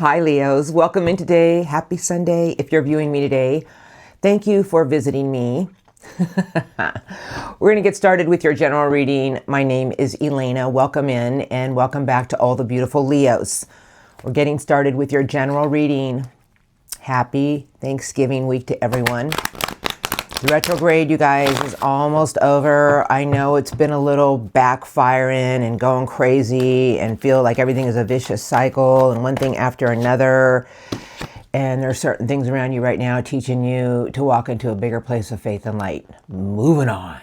Hi Leos, welcome in today. Happy Sunday. If you're viewing me today, thank you for visiting me. We're going to get started with your general reading. My name is Elena. Welcome in and welcome back to all the beautiful Leos. We're getting started with your general reading. Happy Thanksgiving week to everyone. The retrograde, you guys, is almost over. I know it's been a little backfiring and going crazy and feel like everything is a vicious cycle and one thing after another. And there are certain things around you right now teaching you to walk into a bigger place of faith and light. Moving on.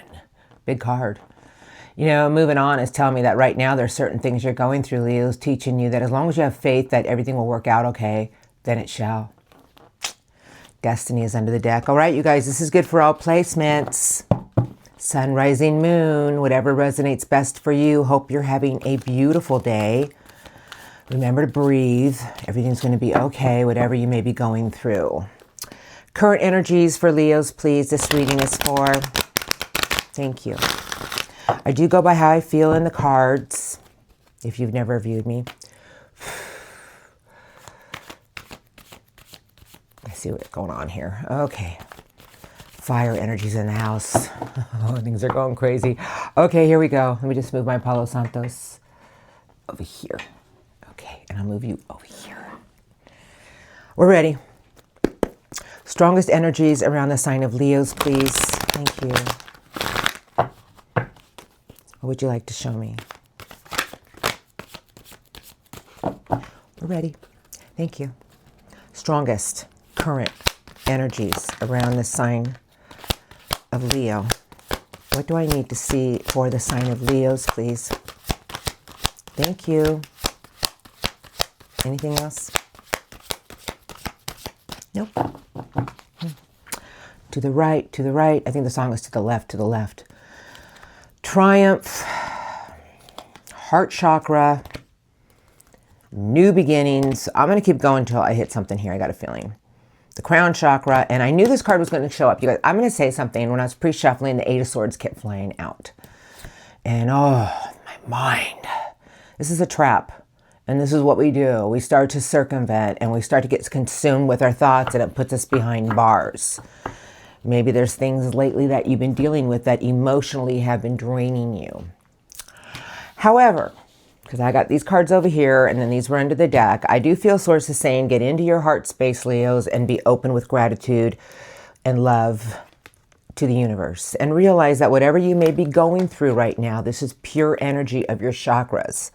Big card. You know, moving on is telling me that right now there's certain things you're going through, Leo's, teaching you that as long as you have faith that everything will work out okay, then it shall. Destiny is under the deck. All right, you guys, this is good for all placements. Sun, rising, moon, whatever resonates best for you. Hope you're having a beautiful day. Remember to breathe. Everything's going to be okay, whatever you may be going through. Current energies for Leos, please. This reading is for. Thank you. I do go by how I feel in the cards, if you've never viewed me. I see what's going on here. Okay. Fire energies in the house. Oh, things are going crazy. Okay, here we go. Let me just move my Palo Santos over here. Okay, and I'll move you over here. We're ready. Strongest energies around the sign of Leos, please. Thank you. What would you like to show me? We're ready. Thank you. Strongest current energies around the sign of Leo. What do I need to see for the sign of Leos, please? Thank you. Anything else? Nope. To the right, to the right. I think the song is to the left, to the left. Triumph, heart chakra, new beginnings. I'm going to keep going until I hit something here. I got a feeling. The crown chakra, and I knew this card was going to show up. You guys, I'm going to say something. When I was pre-shuffling, the Eight of Swords kept flying out. And oh, my mind. This is a trap. And this is what we do. We start to circumvent and we start to get consumed with our thoughts, and it puts us behind bars. Maybe there's things lately that you've been dealing with that emotionally have been draining you. However, because I got these cards over here and then these were under the deck, I do feel Source is saying get into your heart space, Leos, and be open with gratitude and love to the universe. And realize that whatever you may be going through right now, this is pure energy of your chakras.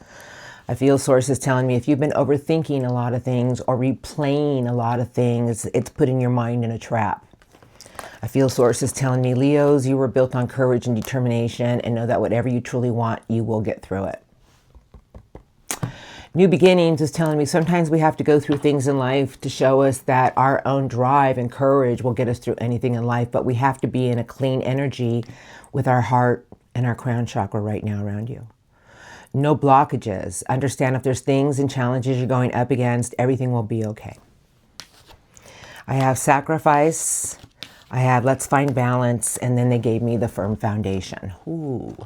I feel Source is telling me if you've been overthinking a lot of things or replaying a lot of things, it's putting your mind in a trap. I feel Source is telling me, Leos, you were built on courage and determination, and know that whatever you truly want, you will get through it. New beginnings is telling me sometimes we have to go through things in life to show us that our own drive and courage will get us through anything in life, but we have to be in a clean energy with our heart and our crown chakra right now around you. No blockages. Understand if there's things and challenges you're going up against, everything will be okay. I have sacrifice. I have let's find balance. And then they gave me the firm foundation. Ooh.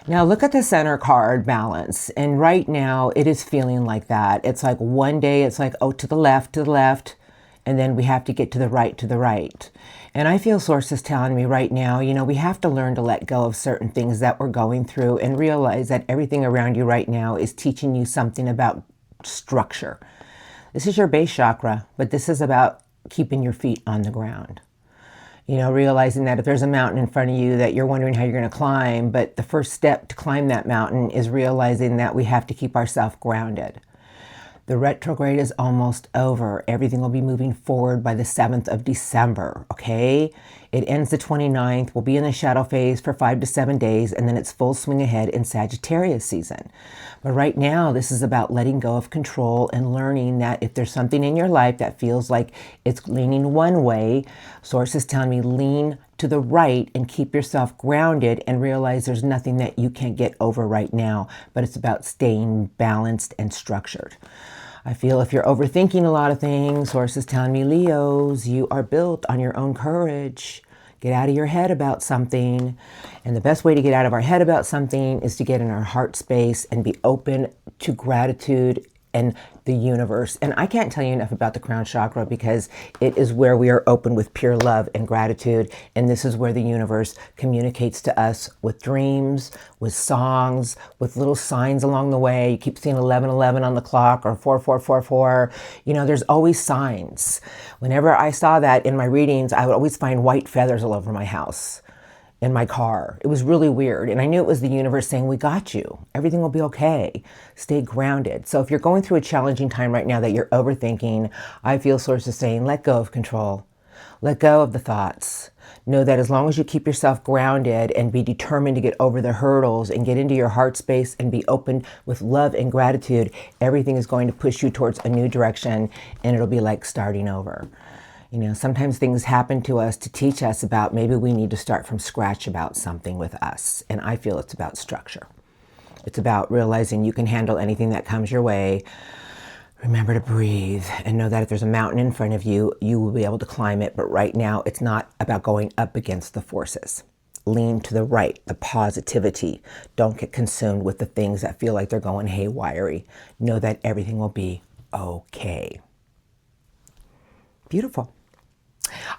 Now look at the center card, balance. And right now it is feeling like that. It's like one day it's like, oh, to the left. And then we have to get to the right. And I feel Source is telling me right now, you know, we have to learn to let go of certain things that we're going through and realize that everything around you right now is teaching you something about structure. This is your base chakra, but this is about keeping your feet on the ground. You know, realizing that if there's a mountain in front of you that you're wondering how you're going to climb, but the first step to climb that mountain is realizing that we have to keep ourselves grounded. The retrograde is almost over. Everything will be moving forward by the 7th of December, okay? It ends the 29th. We'll be in the shadow phase for 5 to 7 days, and then it's full swing ahead in Sagittarius season. But right now, this is about letting go of control and learning that if there's something in your life that feels like it's leaning one way, Source is telling me lean to the right and keep yourself grounded and realize there's nothing that you can't get over right now, but it's about staying balanced and structured. I feel if you're overthinking a lot of things, Source is telling me, Leos, you are built on your own courage. Get out of your head about something. And the best way to get out of our head about something is to get in our heart space and be open to gratitude and the universe. And I can't tell you enough about the crown chakra because it is where we are open with pure love and gratitude. And this is where the universe communicates to us with dreams, with songs, with little signs along the way. You keep seeing 1111 on the clock or 4444. You know, there's always signs. Whenever I saw that in my readings, I would always find white feathers all over my house, in my car. It was really weird. And I knew it was the universe saying, we got you. Everything will be okay. Stay grounded. So if you're going through a challenging time right now that you're overthinking, I feel sources saying, let go of control. Let go of the thoughts. Know that as long as you keep yourself grounded and be determined to get over the hurdles and get into your heart space and be open with love and gratitude, everything is going to push you towards a new direction, and it'll be like starting over. You know, sometimes things happen to us to teach us about maybe we need to start from scratch about something with us. And I feel it's about structure. It's about realizing you can handle anything that comes your way. Remember to breathe and know that if there's a mountain in front of you, you will be able to climb it. But right now, it's not about going up against the forces. Lean to the right, the positivity. Don't get consumed with the things that feel like they're going haywire. Know that everything will be okay. Beautiful.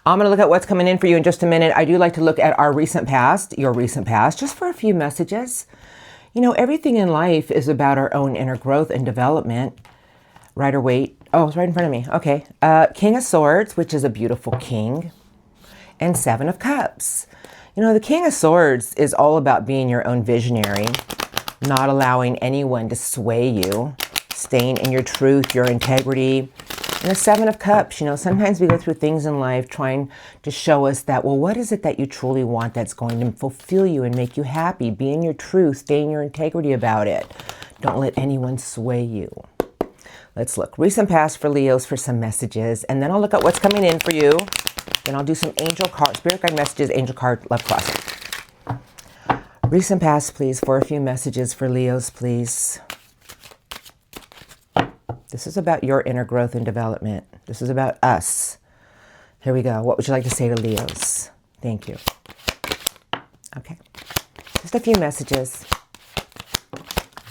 I'm going to look at what's coming in for you in just a minute. I do like to look at our recent past, your recent past, just for a few messages. You know, everything in life is about our own inner growth and development. Rider Waite. Oh, it's right in front of me. Okay. King of Swords, which is a beautiful king. And Seven of Cups. You know, the King of Swords is all about being your own visionary, not allowing anyone to sway you, staying in your truth, your integrity. And the Seven of Cups, you know, sometimes we go through things in life trying to show us that, well, what is it that you truly want that's going to fulfill you and make you happy? Be in your truth, stay in your integrity about it. Don't let anyone sway you. Let's look. Recent past for Leos for some messages, and then I'll look at what's coming in for you. Then I'll do some angel card, spirit guide messages, angel card, love cross. Recent past, please, for a few messages for Leos, please. This is about your inner growth and development. This is about us. Here we go. What would you like to say to Leos? Thank you. Okay. Just a few messages.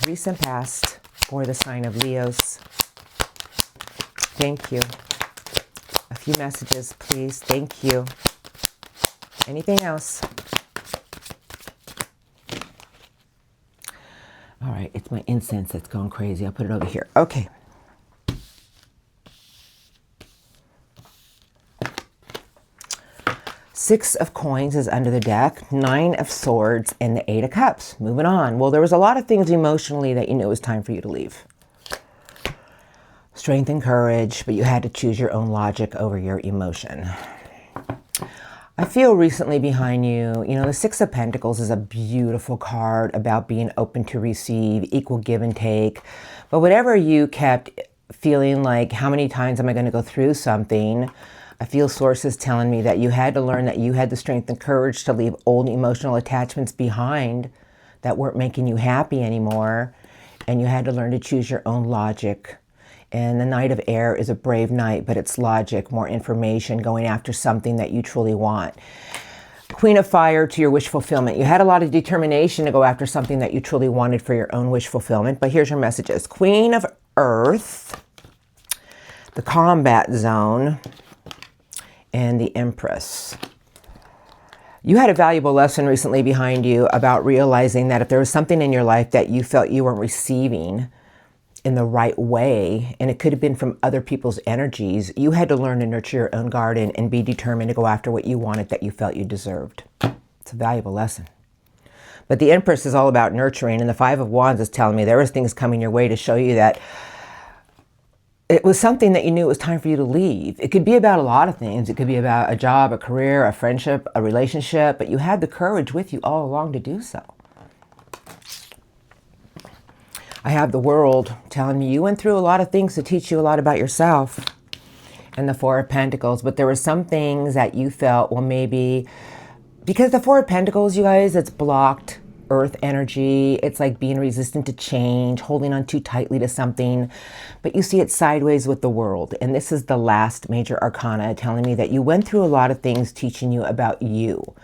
Recent past for the sign of Leos. Thank you. A few messages, please. Thank you. Anything else? All right. It's my incense that's going crazy. I'll put it over here. Okay. Six of Coins is under the deck, Nine of Swords, and the Eight of Cups. Moving on. Well, there was a lot of things emotionally that you knew it was time for you to leave. Strength and courage, but you had to choose your own logic over your emotion. I feel recently behind you, you know, the Six of Pentacles is a beautiful card about being open to receive, equal give and take. But whatever you kept feeling like, how many times am I going to go through something? I feel sources telling me that you had to learn that you had the strength and courage to leave old emotional attachments behind that weren't making you happy anymore. And you had to learn to choose your own logic. And the Knight of Air is a brave knight, but it's logic, more information, going after something that you truly want. Queen of Fire to your wish fulfillment. You had a lot of determination to go after something that you truly wanted for your own wish fulfillment. But here's your messages. Queen of Earth, the combat zone, and the Empress. You had a valuable lesson recently behind you about realizing that if there was something in your life that you felt you weren't receiving in the right way, and it could have been from other people's energies, you had to learn to nurture your own garden and be determined to go after what you wanted that you felt you deserved. It's a valuable lesson. But the Empress is all about nurturing, and the Five of Wands is telling me there was things coming your way to show you that it was something that you knew it was time for you to leave. It could be about a lot of things. It could be about a job, a career, a friendship, a relationship, but you had the courage with you all along to do so. I have the World telling me you went through a lot of things to teach you a lot about yourself. And the Four of Pentacles, but there were some things that you felt, well, maybe, because the Four of Pentacles, you guys, it's blocked earth energy. It's like being resistant to change, holding on too tightly to something, but you see it sideways with the World. And this is the last major arcana telling me that you went through a lot of things teaching you about you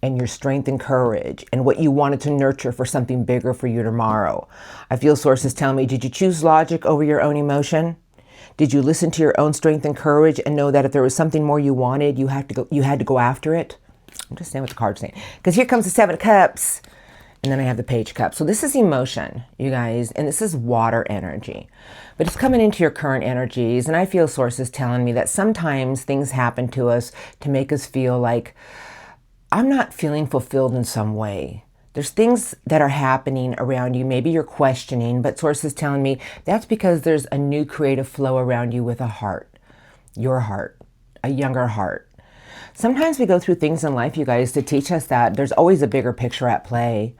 and your strength and courage and what you wanted to nurture for something bigger for you tomorrow. I feel sources tell me, did you choose logic over your own emotion? Did you listen to your own strength and courage and know that if there was something more you wanted, you had to go after it? I'm just saying what the card's saying. Because here comes the Seven of Cups. And then I have the Page of Cups. So this is emotion, you guys, and this is water energy. But it's coming into your current energies, and I feel sources telling me that sometimes things happen to us to make us feel like, I'm not feeling fulfilled in some way. There's things that are happening around you. Maybe you're questioning, but sources telling me that's because there's a new creative flow around you with a heart, your heart, a younger heart. Sometimes we go through things in life, you guys, to teach us that there's always a bigger picture at play.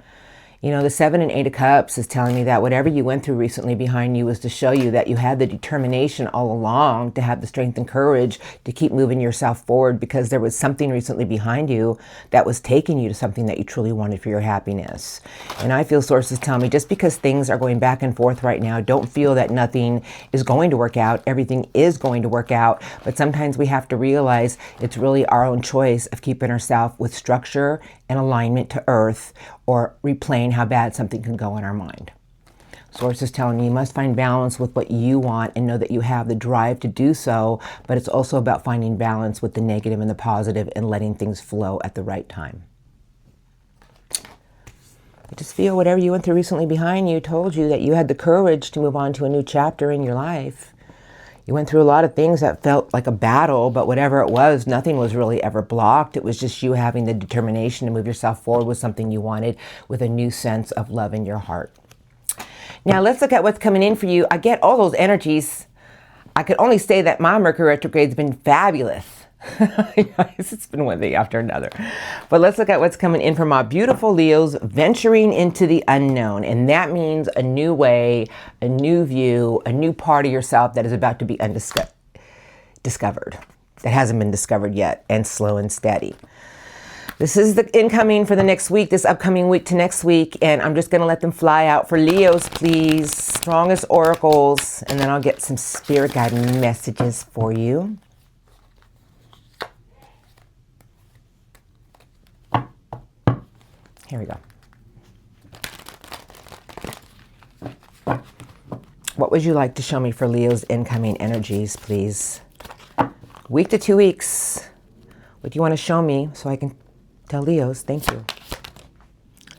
You know, the 7 and 8 of Cups is telling me that whatever you went through recently behind you was to show you that you had the determination all along to have the strength and courage to keep moving yourself forward, because there was something recently behind you that was taking you to something that you truly wanted for your happiness. And I feel sources tell me just because things are going back and forth right now, don't feel that nothing is going to work out. Everything is going to work out. But sometimes we have to realize it's really our own choice of keeping ourselves with structure and alignment to earth, or replaying how bad something can go in our mind. Sources telling me you must find balance with what you want and know that you have the drive to do so, but it's also about finding balance with the negative and the positive and letting things flow at the right time. I just feel whatever you went through recently behind you told you that you had the courage to move on to a new chapter in your life. You went through a lot of things that felt like a battle, but whatever it was, nothing was really ever blocked. It was just you having the determination to move yourself forward with something you wanted, with a new sense of love in your heart. Now let's look at what's coming in for you. I get all those energies. I could only say that my Mercury retrograde's been fabulous. It's been one thing after another. But let's look at what's coming in from our beautiful Leos, venturing into the unknown. And that means a new way, a new view, a new part of yourself that is about to be discovered, that hasn't been discovered yet, and slow and steady. This is the incoming for the next week, this upcoming week to next week. And I'm just going to let them fly out for Leos, please. Strongest oracles. And then I'll get some spirit guide messages for you. Here we go. What would you like to show me for Leo's incoming energies, please? Week to 2 weeks. What do you want to show me so I can tell Leo's? Thank you.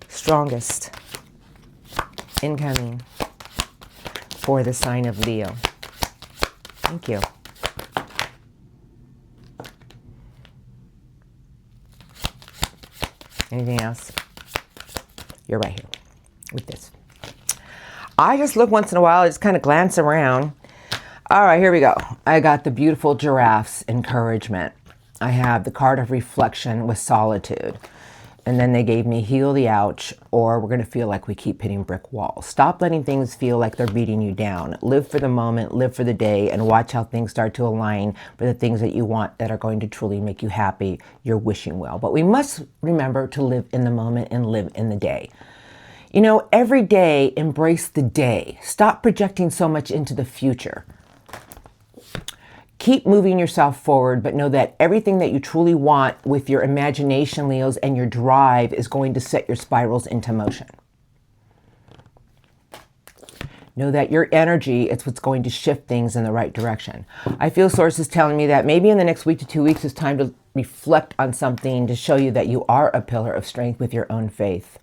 Strongest incoming for the sign of Leo. Thank you. Anything else? You're right here with this. I just look once in a while, I just kind of glance around. All right, here we go. I got the beautiful giraffe's encouragement. I have the card of reflection with solitude. And then they gave me heal the ouch, or we're going to feel like we keep hitting brick walls. Stop letting things feel like they're beating you down. Live for the moment, live for the day, and watch how things start to align for the things that you want that are going to truly make you happy. You're wishing well. But we must remember to live in the moment and live in the day. You know, every day, embrace the day. Stop projecting so much into the future. Keep moving yourself forward, but know that everything that you truly want with your imagination, Leos, and your drive is going to set your spirals into motion. Know that your energy is what's going to shift things in the right direction. I feel sources telling me that maybe in the next week to 2 weeks, it's time to reflect on something to show you that you are a pillar of strength with your own faith.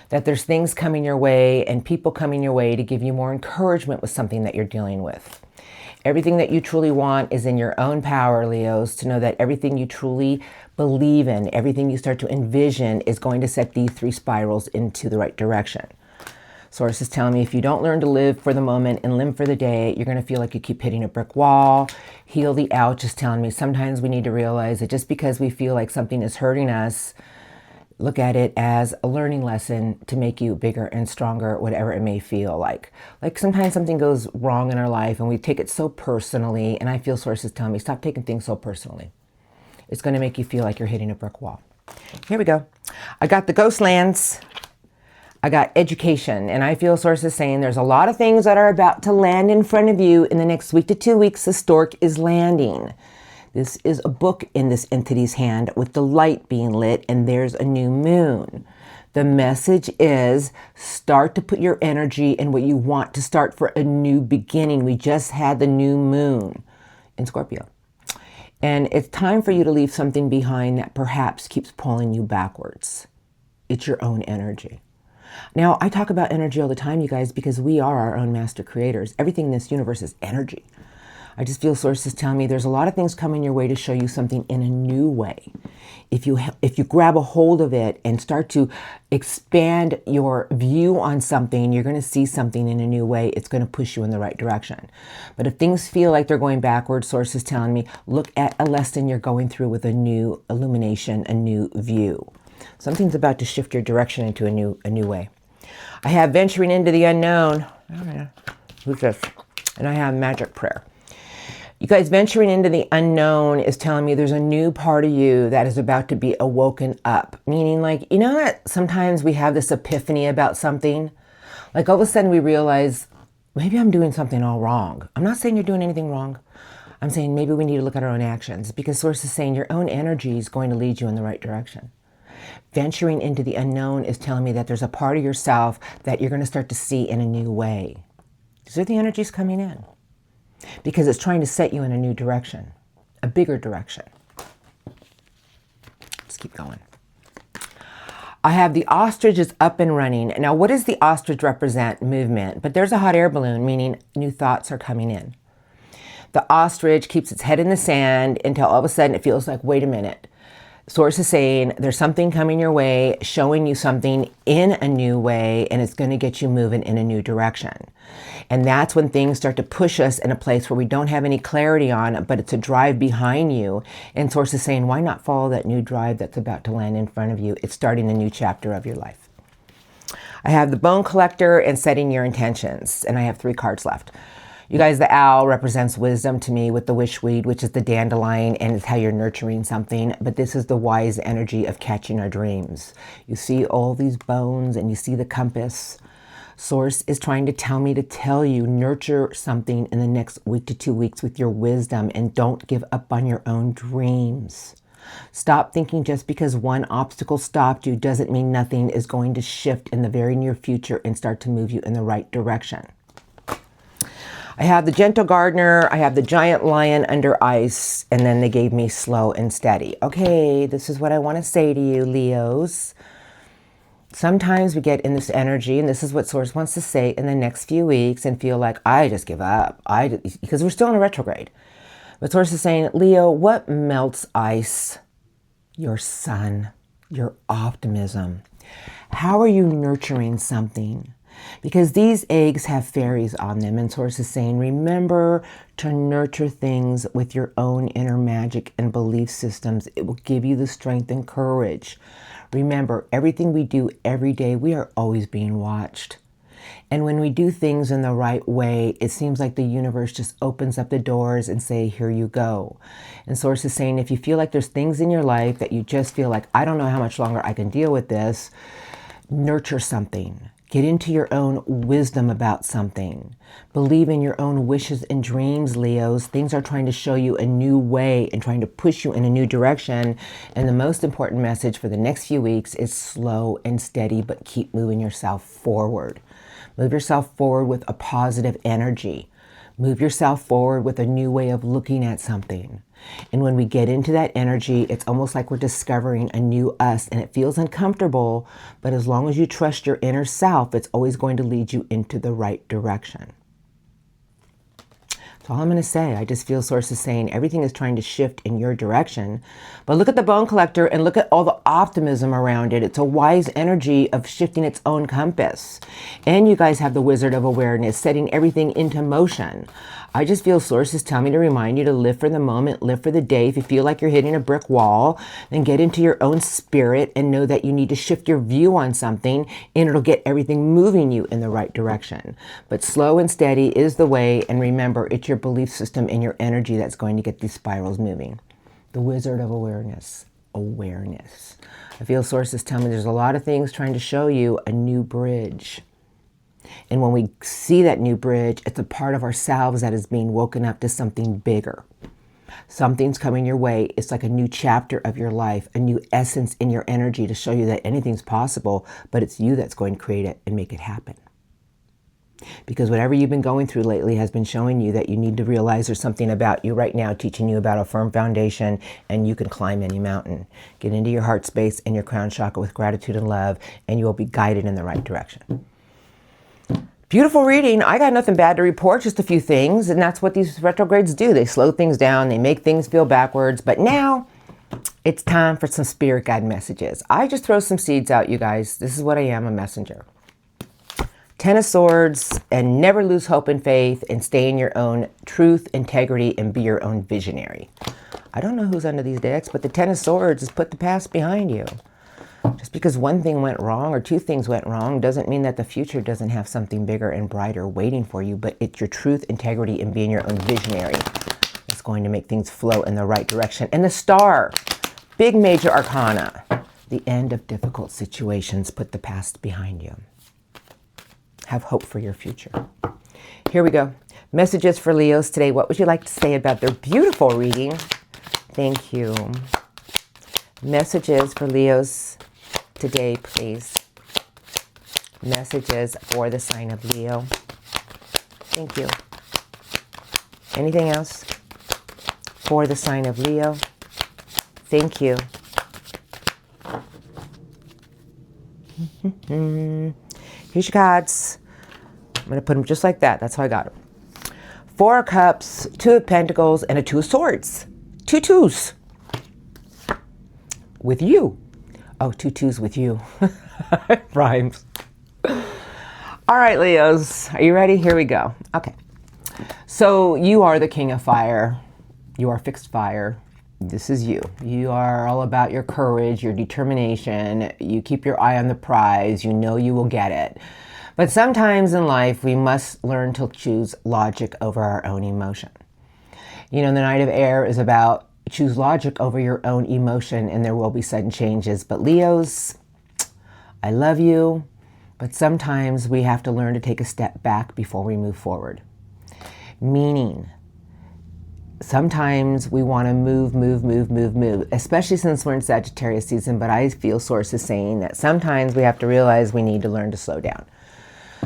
That there's things coming your way and people coming your way to give you more encouragement with something that you're dealing with. Everything that you truly want is in your own power, Leos, to know that everything you truly believe in, everything you start to envision is going to set these 3 spirals into the right direction. Source is telling me if you don't learn to live for the moment and live for the day, you're going to feel like you keep hitting a brick wall. Heal the ouch is telling me sometimes we need to realize that just because we feel like something is hurting us, look at it as a learning lesson to make you bigger and stronger, whatever it may feel like. Like sometimes something goes wrong in our life and we take it so personally, and I feel sources telling me, stop taking things so personally. It's going to make you feel like you're hitting a brick wall. Here we go. I got the ghost lands. I got education, and I feel sources saying there's a lot of things that are about to land in front of you in the next week to 2 weeks. The stork is landing. This is a book in this entity's hand with the light being lit, and there's a new moon. The message is start to put your energy in what you want to start for a new beginning. We just had the new moon in Scorpio. And it's time for you to leave something behind that perhaps keeps pulling you backwards. It's your own energy. Now, I talk about energy all the time, you guys, because we are our own master creators. Everything in this universe is energy. I just feel sources telling me there's a lot of things coming your way to show you something in a new way. If you grab a hold of it and start to expand your view on something, you're going to see something in a new way. It's going to push you in the right direction. But if things feel like they're going backwards, sources telling me, look at a lesson you're going through with a new illumination, a new view. Something's about to shift your direction into a new way. I have venturing into the unknown. Who's this? And I have magic prayer. You guys, venturing into the unknown is telling me there's a new part of you that is about to be awoken up. Meaning, like, you know that sometimes we have this epiphany about something? Like all of a sudden we realize, maybe I'm doing something all wrong. I'm not saying you're doing anything wrong. I'm saying maybe we need to look at our own actions, because source is saying your own energy is going to lead you in the right direction. Venturing into the unknown is telling me that there's a part of yourself that you're going to start to see in a new way. These are the energies coming in. Because it's trying to set you in a new direction, a bigger direction. Let's keep going. I have the ostrich is up and running. Now, what does the ostrich represent? Movement. But there's a hot air balloon, meaning new thoughts are coming in. The ostrich keeps its head in the sand until all of a sudden it feels like, wait a minute. Source is saying there's something coming your way, showing you something in a new way, and it's going to get you moving in a new direction. And that's when things start to push us in a place where we don't have any clarity on, but it's a drive behind you. And source is saying, why not follow that new drive that's about to land in front of you? It's starting a new chapter of your life. I have the bone collector and setting your intentions, and I have 3 cards left. You guys, the owl represents wisdom to me with the wishweed, which is the dandelion, and it's how you're nurturing something. But this is the wise energy of catching our dreams. You see all these bones and you see the compass. Source is trying to tell me to tell you, nurture something in the next week to 2 weeks with your wisdom, and don't give up on your own dreams. Stop thinking just because one obstacle stopped you doesn't mean nothing is going to shift in the very near future and start to move you in the right direction. I have the gentle gardener, I have the giant lion under ice, and then they gave me slow and steady. Okay, this is what I want to say to you, Leos. Sometimes we get in this energy, and this is what Source wants to say in the next few weeks, and feel like, I just give up, because we're still in a retrograde. But Source is saying, Leo, what melts ice? Your sun, your optimism. How are you nurturing something? Because these eggs have fairies on them, and Source is saying, remember to nurture things with your own inner magic and belief systems. It will give you the strength and courage. Remember, everything we do every day, we are always being watched. And when we do things in the right way, it seems like the universe just opens up the doors and say, here you go. And Source is saying, if you feel like there's things in your life that you just feel like, I don't know how much longer I can deal with this, nurture something. Get into your own wisdom about something. Believe in your own wishes and dreams, Leos. Things are trying to show you a new way and trying to push you in a new direction. And the most important message for the next few weeks is slow and steady, but keep moving yourself forward. Move yourself forward with a positive energy. Move yourself forward with a new way of looking at something. And when we get into that energy, it's almost like we're discovering a new us, and it feels uncomfortable, but as long as you trust your inner self, it's always going to lead you into the right direction. That's all I'm going to say. I just feel Source is saying everything is trying to shift in your direction. But look at the bone collector and look at all the optimism around it. It's a wise energy of shifting its own compass. And you guys have the wizard of awareness, setting everything into motion. I just feel Source is telling me to remind you to live for the moment, live for the day. If you feel like you're hitting a brick wall, then get into your own spirit and know that you need to shift your view on something, and it'll get everything moving you in the right direction. But slow and steady is the way, and remember, it's your belief system and your energy that's going to get these spirals moving. The wizard of awareness. Awareness. I feel Source is telling me there's a lot of things trying to show you a new bridge. And when we see that new bridge, it's a part of ourselves that is being woken up to something bigger. Something's coming your way. It's like a new chapter of your life, a new essence in your energy to show you that anything's possible, but it's you that's going to create it and make it happen. Because whatever you've been going through lately has been showing you that you need to realize there's something about you right now teaching you about a firm foundation, and you can climb any mountain. Get into your heart space and your crown chakra with gratitude and love, and you will be guided in the right direction. Beautiful reading. I got nothing bad to report, just a few things, and that's what these retrogrades do. They slow things down, they make things feel backwards, but now it's time for some spirit guide messages. I just throw some seeds out, you guys. This is what I am, a messenger. 10 of Swords, and never lose hope and faith, and stay in your own truth, integrity, and be your own visionary. I don't know who's under these decks, but the 10 of Swords is put the past behind you. Just because one thing went wrong or two things went wrong doesn't mean that the future doesn't have something bigger and brighter waiting for you, but it's your truth, integrity, and being your own visionary that's going to make things flow in the right direction. And the Star, big major arcana, the end of difficult situations, put the past behind you. Have hope for your future. Here we go. Messages for Leos today. What would you like to say about their beautiful reading? Thank you. Messages for Leos today, please. Messages for the sign of Leo. Thank you. Anything else for the sign of Leo? Thank you. Here's your cards. I'm going to put them just like that. That's how I got them. 4 of Cups, 2 of Pentacles, and a 2 of Swords. 2 twos. With you. Oh, 2 twos with you. Rhymes. All right, Leos. Are you ready? Here we go. Okay. So you are the king of fire. You are fixed fire. This is you. You are all about your courage, your determination. You keep your eye on the prize. You know you will get it. But sometimes in life, we must learn to choose logic over our own emotion. You know, the Knight of Air is about choose logic over your own emotion, and there will be sudden changes. But Leos, I love you, but sometimes we have to learn to take a step back before we move forward. Meaning, sometimes we want to move, especially since we're in Sagittarius season, but I feel Source is saying that sometimes we have to realize we need to learn to slow down.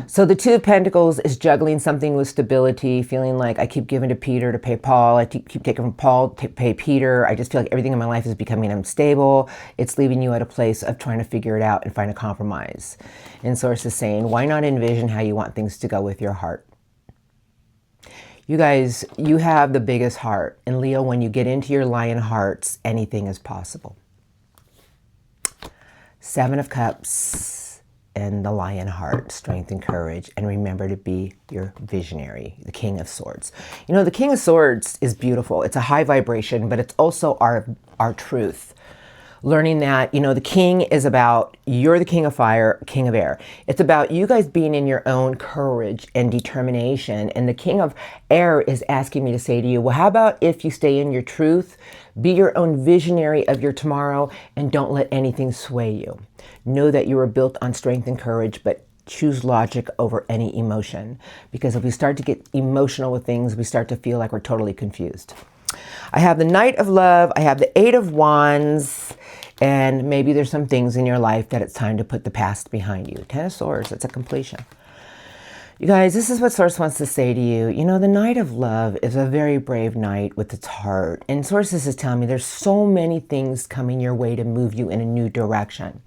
So the 2 of Pentacles is juggling something with stability, feeling like I keep giving to Peter to pay Paul. I keep taking from Paul to pay Peter. I just feel like everything in my life is becoming unstable. It's leaving you at a place of trying to figure it out and find a compromise. And Source is saying, why not envision how you want things to go with your heart? You guys, you have the biggest heart. And Leo, when you get into your lion hearts, anything is possible. 7 of Cups. And the lion heart, strength and courage, and remember to be your visionary, the King of Swords. You know, the King of Swords is beautiful. It's a high vibration, but it's also our truth. Learning that, you know, the king is about, you're the king of fire, king of air. It's about you guys being in your own courage and determination. And the king of air is asking me to say to you, well, how about if you stay in your truth, be your own visionary of your tomorrow, and don't let anything sway you. Know that you are built on strength and courage, but choose logic over any emotion. Because if we start to get emotional with things, we start to feel like we're totally confused. I have the Knight of Love. I have the 8 of Wands. And maybe there's some things in your life that it's time to put the past behind you. 10 of Swords, it's a completion. You guys, this is what Source wants to say to you. You know, the Knight of Love is a very brave knight with its heart. And Source is telling me there's so many things coming your way to move you in a new direction.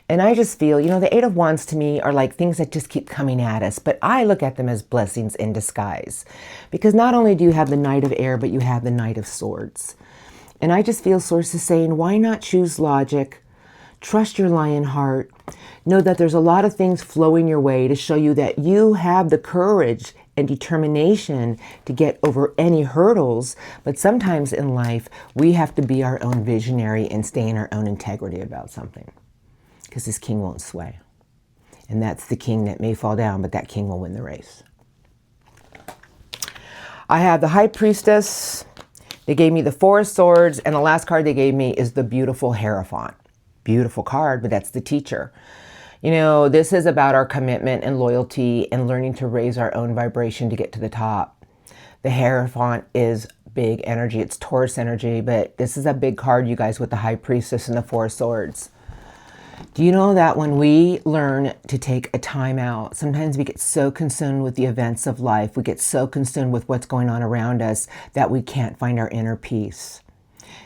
And I just feel, you know, the 8 of Wands to me are like things that just keep coming at us. But I look at them as blessings in disguise. Because not only do you have the Knight of Air, but you have the Knight of Swords. And I just feel Source is saying, why not choose logic? Trust your lion heart. Know that there's a lot of things flowing your way to show you that you have the courage and determination to get over any hurdles. But sometimes in life, we have to be our own visionary and stay in our own integrity about something. Because this king won't sway. And that's the king that may fall down, but that king will win the race. I have the High Priestess. They gave me the 4 of Swords, and the last card they gave me is the beautiful Hierophant. Beautiful card, but that's the teacher. You know, this is about our commitment and loyalty and learning to raise our own vibration to get to the top. The Hierophant is big energy. It's Taurus energy, but this is a big card, you guys, with the High Priestess and the Four of Swords. Do you know that when we learn to take a time out, sometimes we get so consumed with the events of life, we get so consumed with what's going on around us that we can't find our inner peace.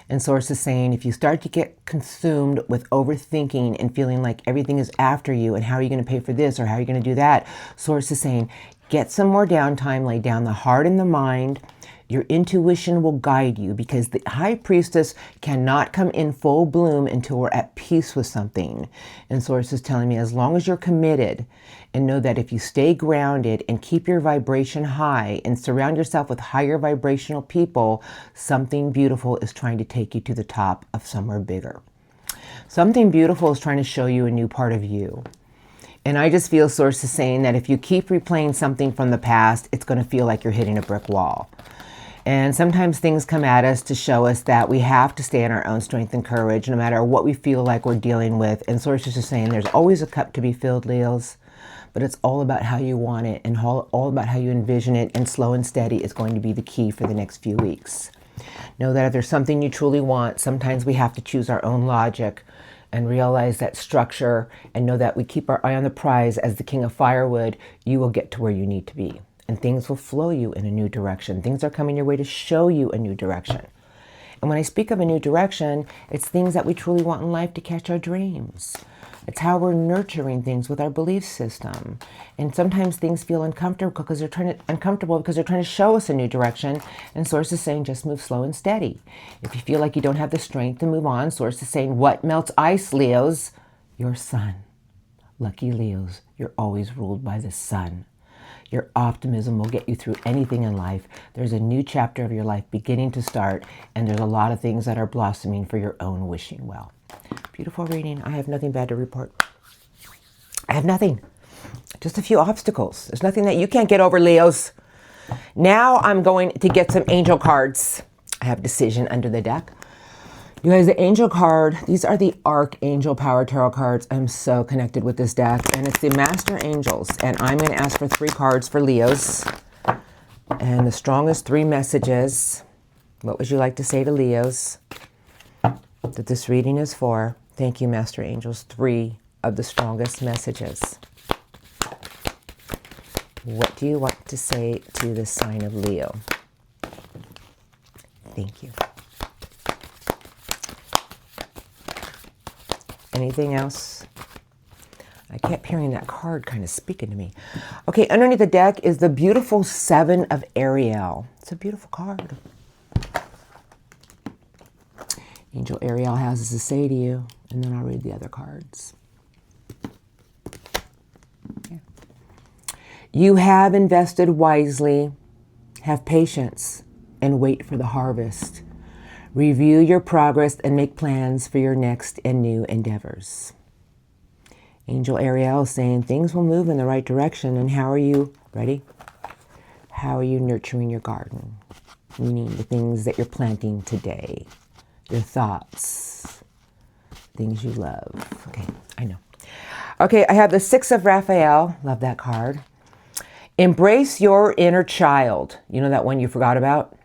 And Source is saying, if you start to get consumed with overthinking and feeling like everything is after you and how are you going to pay for this or how are you going to do that, Source is saying, get some more downtime, lay down the heart and the mind. Your intuition will guide you, because the High Priestess cannot come in full bloom until we're at peace with something. And Source is telling me, as long as you're committed, and know that if you stay grounded and keep your vibration high and surround yourself with higher vibrational people, something beautiful is trying to take you to the top of somewhere bigger. Something beautiful is trying to show you a new part of you. And I just feel Source is saying that if you keep replaying something from the past, it's going to feel like you're hitting a brick wall. And sometimes things come at us to show us that we have to stay in our own strength and courage, no matter what we feel like we're dealing with. And Source is just saying there's always a cup to be filled, Leos, but it's all about how you want it and all about how you envision it. And slow and steady is going to be the key for the next few weeks. Know that if there's something you truly want, sometimes we have to choose our own logic and realize that structure, and know that we keep our eye on the prize. As the king of firewood, you will get to where you need to be. And things will flow you in a new direction. Things are coming your way to show you a new direction. And when I speak of a new direction, it's things that we truly want in life to catch our dreams. It's how we're nurturing things with our belief system. And sometimes things feel uncomfortable because they're trying to show us a new direction. And Source is saying, just move slow and steady. If you feel like you don't have the strength to move on, Source is saying, what melts ice, Leos? Your sun. Lucky Leos, you're always ruled by the sun. Your optimism will get you through anything in life. There's a new chapter of your life beginning to start, and there's a lot of things that are blossoming for your own wishing well. Beautiful reading. I have nothing bad to report. I have nothing. Just a few obstacles. There's nothing that you can't get over, Leos. Now I'm going to get some angel cards. I have Decision under the deck. You guys, the angel card, these are the Archangel Power Tarot cards. I'm so connected with this deck. And it's the Master Angels. And I'm going to ask for 3 cards for Leos. And the strongest 3 messages. What would you like to say to Leos that this reading is for? Thank you, Master Angels. 3 of the strongest messages. What do you want to say to the sign of Leo? Thank you. Anything else? I kept hearing that card kind of speaking to me. Okay, underneath the deck is the beautiful 7 of Ariel. It's a beautiful card. Angel Ariel has this to say to you, and then I'll read the other cards. Okay. You have invested wisely. Have patience and wait for the harvest. Review your progress and make plans for your next and new endeavors. Angel Ariel is saying things will move in the right direction. And how are you, ready? How are you nurturing your garden? Meaning the things that you're planting today. Your thoughts. Things you love. Okay, I know. Okay, I have the 6 of Raphael. Love that card. Embrace your inner child. You know that one you forgot about?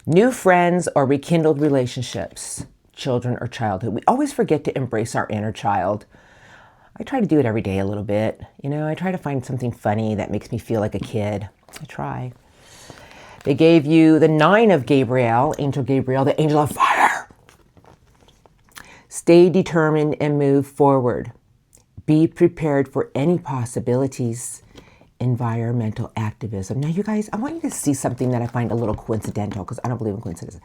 New friends or rekindled relationships, children or childhood. We always forget to embrace our inner child. I try to do it every day a little bit. You know, I try to find something funny that makes me feel like a kid. I try. They gave you the 9 of Gabriel, Angel Gabriel, the angel of fire. Stay determined and move forward. Be prepared for any possibilities. Environmental activism. Now, you guys, I want you to see something that I find a little coincidental, because I don't believe in coincidences.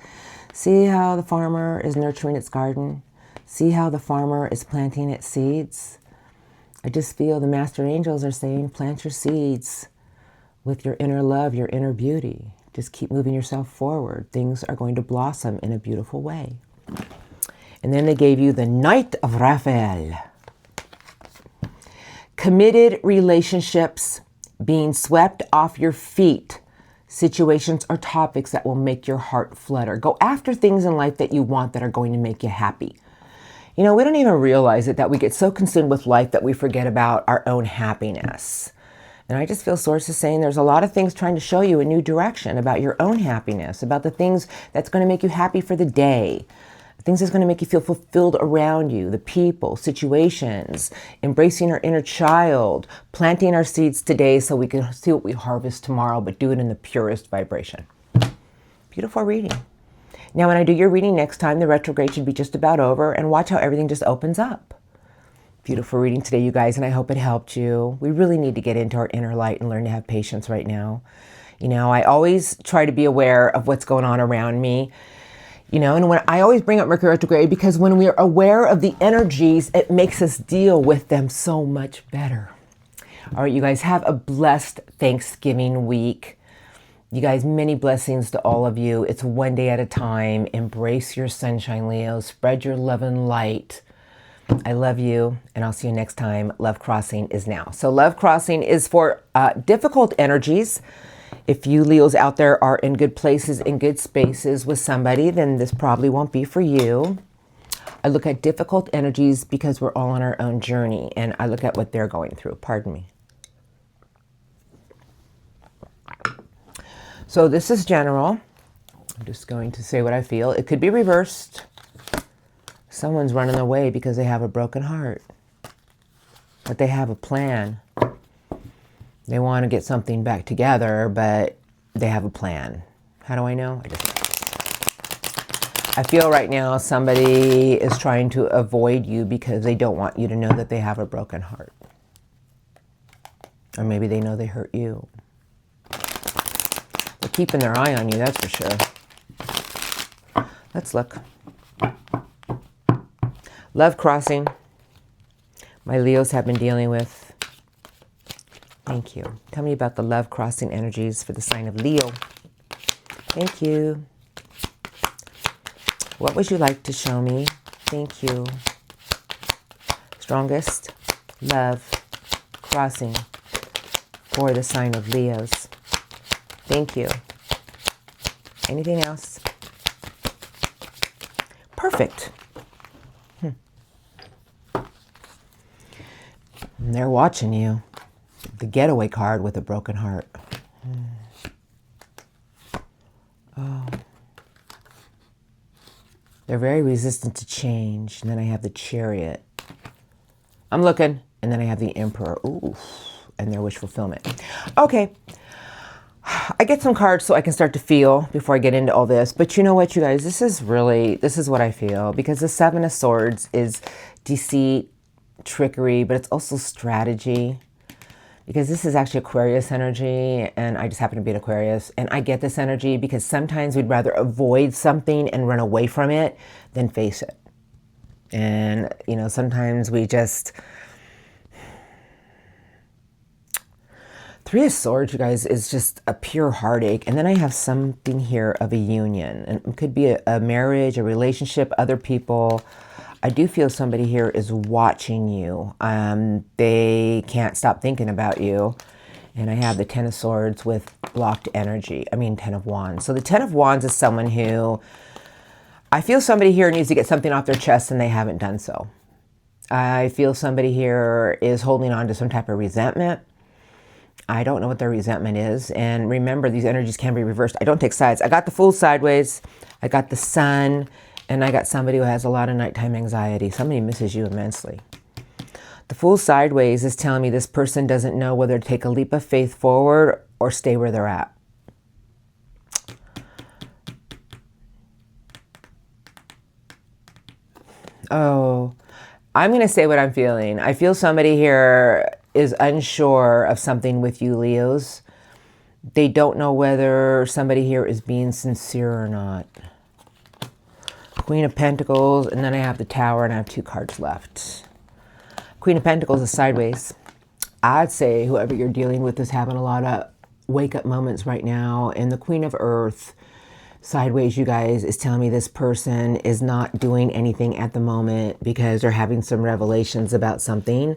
See how the farmer is nurturing its garden? See how the farmer is planting its seeds? I just feel the Master Angels are saying, plant your seeds with your inner love, your inner beauty. Just keep moving yourself forward. Things are going to blossom in a beautiful way. And then they gave you the Knight of Raphael. Committed relationships, being swept off your feet, situations or topics that will make your heart flutter. Go after things in life that you want that are going to make you happy. You know, we don't even realize it, that we get so consumed with life that we forget about our own happiness. And I just feel sources saying there's a lot of things trying to show you a new direction about your own happiness, about the things that's going to make you happy for the day, things that's going to make you feel fulfilled around you, the people, situations, embracing our inner child, planting our seeds today so we can see what we harvest tomorrow, but do it in the purest vibration. Beautiful reading. Now, when I do your reading next time, the retrograde should be just about over, and watch how everything just opens up. Beautiful reading today, you guys, and I hope it helped you. We really need to get into our inner light and learn to have patience right now. You know, I always try to be aware of what's going on around me. You know, and when I always bring up Mercury retrograde, because when we're aware of the energies, it makes us deal with them so much better. All right, you guys, have a blessed Thanksgiving week. You guys, many blessings to all of you. It's one day at a time. Embrace your sunshine, Leo. Spread your love and light. I love you, and I'll see you next time. Love Crossing is now. So Love Crossing is for difficult energies. If you Leos out there are in good places, in good spaces with somebody, then this probably won't be for you. I look at difficult energies because we're all on our own journey, and I look at what they're going through. Pardon me. So this is general. I'm just going to say what I feel. It could be reversed. Someone's running away because they have a broken heart, but they have a plan. They want to get something back together, but they have a plan. How do I know? I feel right now somebody is trying to avoid you because they don't want you to know that they have a broken heart. Or maybe they know they hurt you. They're keeping their eye on you, that's for sure. Let's look. Love Crossing. My Leos have been dealing with. Thank you. Tell me about the Love Crossing energies for the sign of Leo. Thank you. What would you like to show me? Thank you. Strongest Love Crossing for the sign of Leos. Thank you. Anything else? Perfect. And they're watching you. The getaway card with a broken heart. Oh. They're very resistant to change. And then I have the Chariot. I'm looking. And then I have the Emperor. Ooh. And their wish fulfillment. Okay. I get some cards so I can start to feel before I get into all this. But you know what, you guys? This is what I feel. Because the Seven of Swords is deceit, trickery, but it's also strategy. Because this is actually Aquarius energy, and I just happen to be an Aquarius. And I get this energy because sometimes we'd rather avoid something and run away from it than face it. And, you know, sometimes we just... Three of Swords, you guys, is just a pure heartache. And then I have something here of a union. And it could be a marriage, a relationship, other people. I do feel somebody here is watching you. They can't stop thinking about you. And I have the Ten of Swords with blocked energy. Ten of Wands. So the Ten of Wands is someone who... I feel somebody here needs to get something off their chest and they haven't done so. I feel somebody here is holding on to some type of resentment. I don't know what their resentment is. And remember, these energies can be reversed. I don't take sides. I got the Fool sideways. I got the Sun. And I got somebody who has a lot of nighttime anxiety. Somebody misses you immensely. The Fool sideways is telling me this person doesn't know whether to take a leap of faith forward or stay where they're at. Oh, I'm going to say what I'm feeling. I feel somebody here is unsure of something with you, Leos. They don't know whether somebody here is being sincere or not. Queen of Pentacles, and then I have the Tower, and I have two cards left. Queen of Pentacles is sideways. I'd say whoever you're dealing with is having a lot of wake-up moments right now. And the Queen of Earth, sideways, you guys, is telling me this person is not doing anything at the moment because they're having some revelations about something.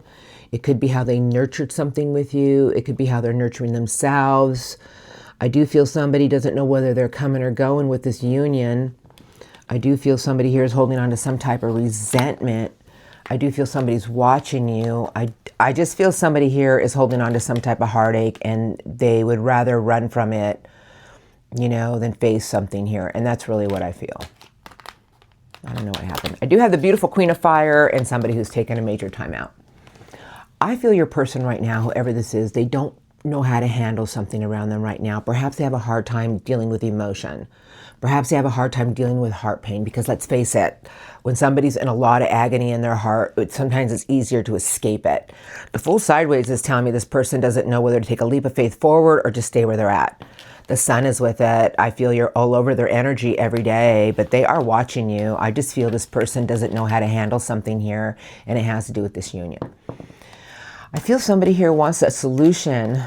It could be how they nurtured something with you. It could be how they're nurturing themselves. I do feel somebody doesn't know whether they're coming or going with this union. I do feel somebody here is holding on to some type of resentment. I do feel somebody's watching you. I just feel somebody here is holding on to some type of heartache and they would rather run from it, you know, than face something here. And that's really what I feel. I don't know what happened. I do have the beautiful Queen of Fire and somebody who's taken a major time out. I feel your person right now, whoever this is, they don't know how to handle something around them right now. Perhaps they have a hard time dealing with emotion. Perhaps they have a hard time dealing with heart pain, because let's face it, when somebody's in a lot of agony in their heart, sometimes it's easier to escape it. The Fool sideways is telling me this person doesn't know whether to take a leap of faith forward or just stay where they're at. The Sun is with it. I feel you're all over their energy every day, but they are watching you. I just feel this person doesn't know how to handle something here, and it has to do with this union. I feel somebody here wants a solution.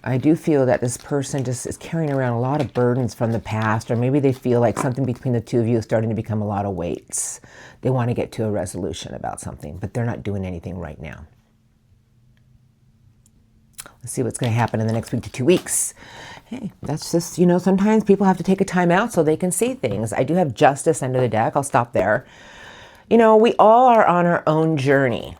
I do feel that this person just is carrying around a lot of burdens from the past, or maybe they feel like something between the two of you is starting to become a lot of weights. They want to get to a resolution about something, but they're not doing anything right now. Let's see what's going to happen in the next week to 2 weeks. Hey, that's just, you know, sometimes people have to take a time out so they can see things. I do have Justice under the deck. I'll stop there. You know, we all are on our own journey.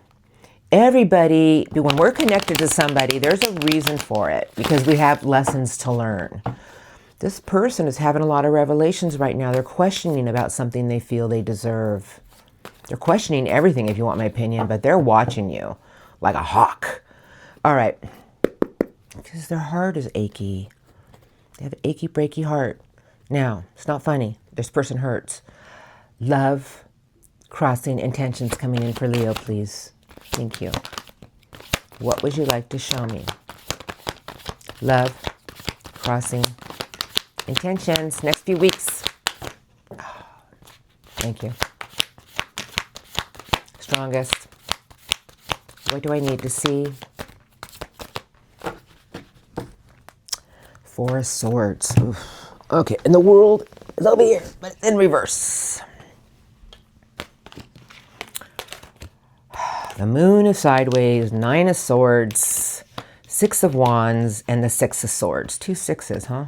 Everybody, when we're connected to somebody, there's a reason for it, because we have lessons to learn. This person is having a lot of revelations right now. They're questioning about something they feel they deserve. They're questioning everything, if you want my opinion, but they're watching you like a hawk. All right. Because their heart is achy. They have an achy, breaky heart. Now, it's not funny. This person hurts. Love, crossing, intentions coming in for Leo, please. Thank you. What would you like to show me? Love, crossing, intentions, next few weeks. Oh, thank you. Strongest. What do I need to see? Four of Swords. Oof. Okay, and the world is over here, but in reverse. The Moon is sideways, 9 of Swords, 6 of Wands, and the 6 of Swords. 2 sixes, huh?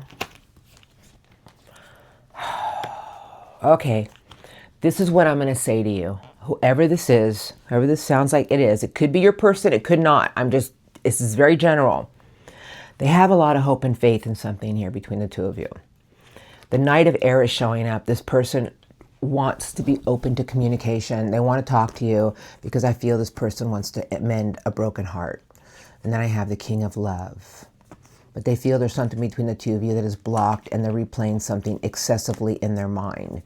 Okay, this is what I'm going to say to you. Whoever this is, whoever this sounds like it is, it could be your person, it could not. This is very general. They have a lot of hope and faith in something here between the two of you. The Knight of Air is showing up. This person wants to be open to communication. They want to talk to you because I feel this person wants to mend a broken heart. And then I have the King of Love. But they feel there's something between the two of you that is blocked, and they're replaying something excessively in their mind.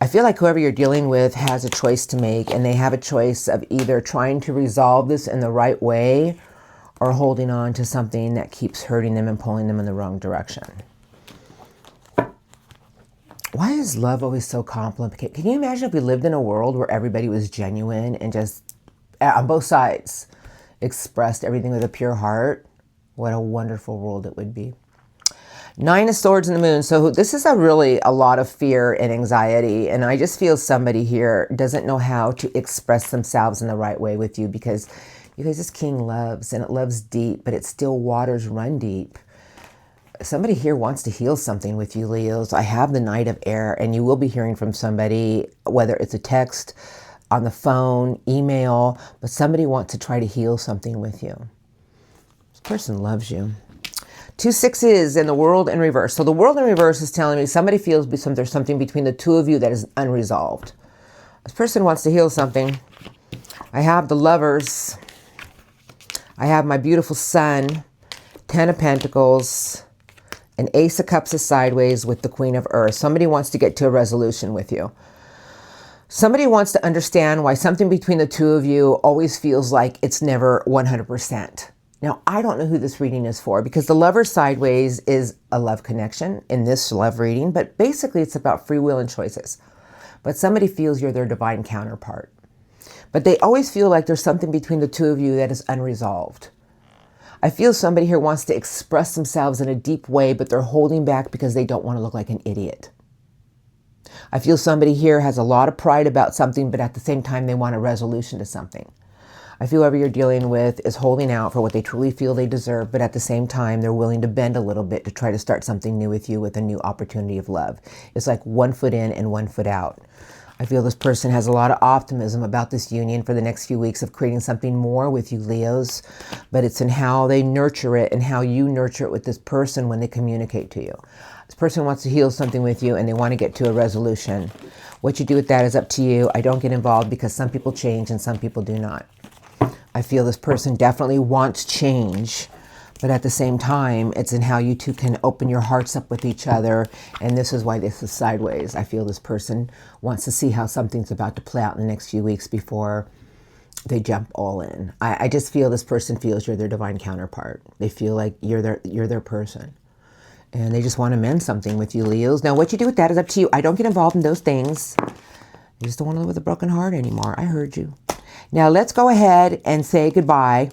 I feel like whoever you're dealing with has a choice to make, and they have a choice of either trying to resolve this in the right way or holding on to something that keeps hurting them and pulling them in the wrong direction. Why is love always so complicated? Can you imagine if we lived in a world where everybody was genuine and just, on both sides, expressed everything with a pure heart? What a wonderful world it would be. 9 of Swords and the Moon. So this is really a lot of fear and anxiety. And I just feel somebody here doesn't know how to express themselves in the right way with you, because you guys, this King loves, and it loves deep, but it still waters run deep. Somebody here wants to heal something with you, Leos. I have the Knight of Air, and you will be hearing from somebody, whether it's a text, on the phone, email, but somebody wants to try to heal something with you. This person loves you. 2 sixes in the World in reverse. So the World in reverse is telling me somebody feels there's something between the two of you that is unresolved. This person wants to heal something. I have the Lovers. I have my beautiful Sun, 10 of Pentacles, an Ace of Cups is sideways with the Queen of Earth. Somebody wants to get to a resolution with you. Somebody wants to understand why something between the two of you always feels like it's never 100%. Now, I don't know who this reading is for, because the Lover sideways is a love connection in this love reading, but basically it's about free will and choices. But somebody feels you're their divine counterpart. But they always feel like there's something between the two of you that is unresolved. I feel somebody here wants to express themselves in a deep way, but they're holding back because they don't want to look like an idiot. I feel somebody here has a lot of pride about something, but at the same time, they want a resolution to something. I feel whoever you're dealing with is holding out for what they truly feel they deserve, but at the same time, they're willing to bend a little bit to try to start something new with you with a new opportunity of love. It's like 1 foot in and 1 foot out. I feel this person has a lot of optimism about this union for the next few weeks of creating something more with you, Leos. But it's in how they nurture it and how you nurture it with this person when they communicate to you. This person wants to heal something with you and they want to get to a resolution. What you do with that is up to you. I don't get involved because some people change and some people do not. I feel this person definitely wants change. But at the same time, it's in how you two can open your hearts up with each other. And this is why this is sideways. I feel this person wants to see how something's about to play out in the next few weeks before they jump all in. I just feel this person feels you're their divine counterpart. They feel like you're their person. And they just want to mend something with you, Leos. Now, what you do with that is up to you. I don't get involved in those things. You just don't want to live with a broken heart anymore. I heard you. Now, let's go ahead and say goodbye.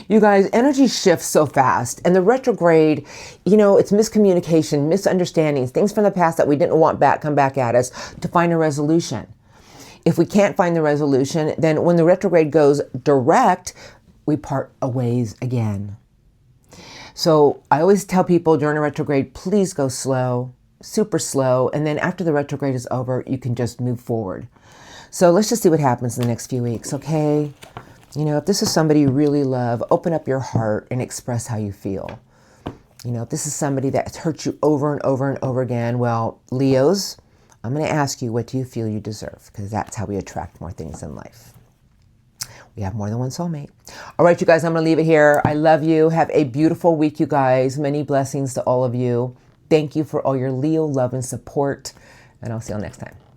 You guys, energy shifts so fast. And the retrograde, you know, it's miscommunication, misunderstandings, things from the past that we didn't want back come back at us to find a resolution. If we can't find the resolution, then when the retrograde goes direct, we part ways again. So I always tell people during a retrograde, please go slow, super slow. And then after the retrograde is over, you can just move forward. So let's just see what happens in the next few weeks, okay? You know, if this is somebody you really love, open up your heart and express how you feel. You know, if this is somebody that's hurt you over and over and over again, well, Leos, I'm going to ask you, what do you feel you deserve? Because that's how we attract more things in life. We have more than one soulmate. All right, you guys, I'm going to leave it here. I love you. Have a beautiful week, you guys. Many blessings to all of you. Thank you for all your Leo love and support. And I'll see you all next time.